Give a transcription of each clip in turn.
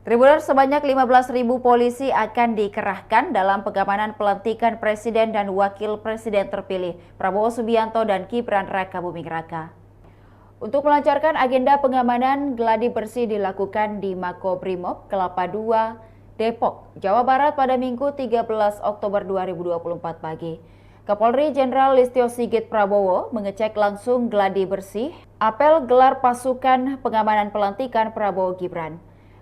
Tribuners, sebanyak 15.000 polisi akan dikerahkan dalam pengamanan pelantikan Presiden dan Wakil Presiden terpilih Prabowo Subianto dan Gibran Rakabuming Raka. Untuk melancarkan agenda pengamanan, gladi bersih dilakukan di Makobrimob Kelapa II, Depok, Jawa Barat pada Minggu 13 Oktober 2024 pagi. Kapolri Jenderal Listio Sigit Prabowo mengecek langsung gladi bersih, apel gelar pasukan pengamanan pelantikan Prabowo Gibran.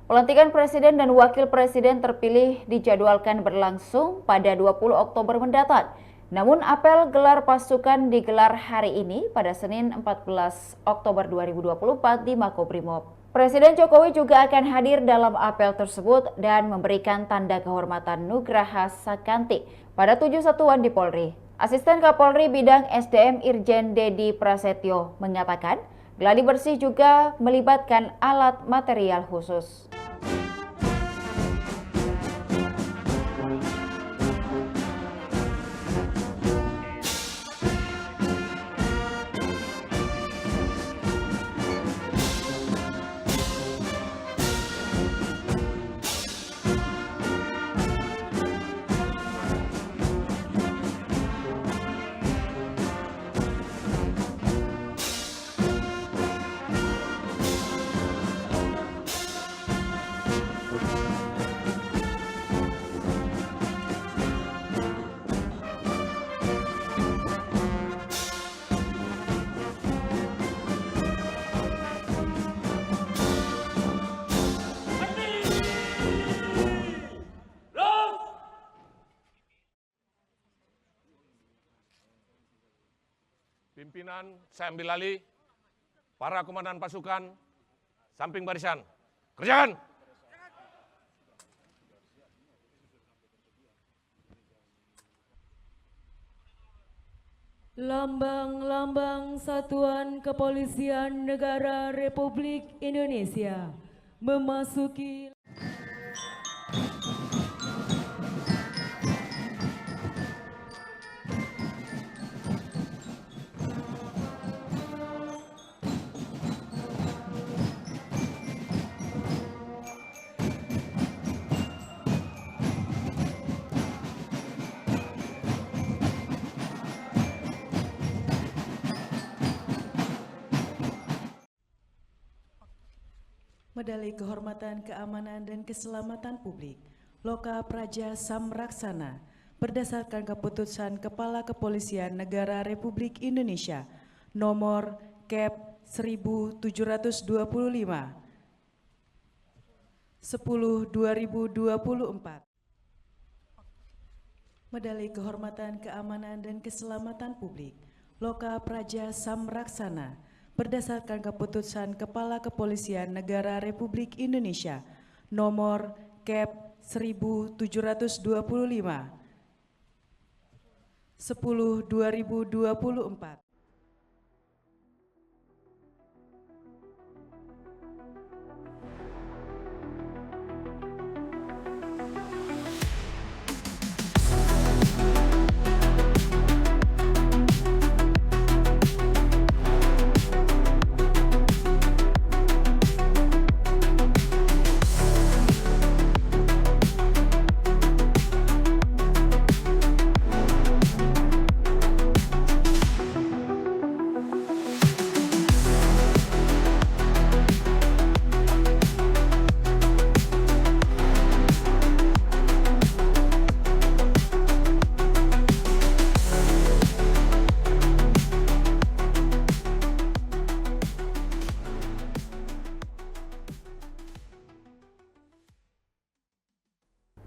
Pelantikan Presiden dan Wakil Presiden terpilih dijadwalkan berlangsung pada 20 Oktober mendatang. Namun apel gelar pasukan digelar hari ini pada Senin 14 Oktober 2024 di Makobrimob. Presiden Jokowi juga akan hadir dalam apel tersebut dan memberikan tanda kehormatan Nugraha Sakanti pada 7 satuan di Polri. Asisten Kapolri Bidang SDM Irjen Dedi Prasetyo mengatakan, gladi bersih juga melibatkan alat material khusus. Pimpinan, saya ambil alih. Para komandan pasukan, samping barisan. Kerjakan! Lambang-lambang Satuan Kepolisian Negara Republik Indonesia memasuki Medali Kehormatan Keamanan dan Keselamatan Publik Loka Praja Samraksana berdasarkan keputusan Kepala Kepolisian Negara Republik Indonesia nomor Kep 1725 10/2024. Medali Kehormatan Keamanan dan Keselamatan Publik Loka Praja Samraksana berdasarkan keputusan Kepala Kepolisian Negara Republik Indonesia nomor Kep 1725 10/2024.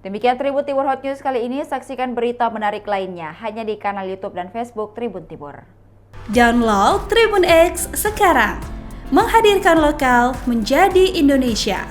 Demikian Tribun Timur Hot News kali ini. Saksikan berita menarik lainnya hanya di kanal YouTube dan Facebook Tribun Timur. Download Tribun X sekarang, menghadirkan lokal menjadi Indonesia.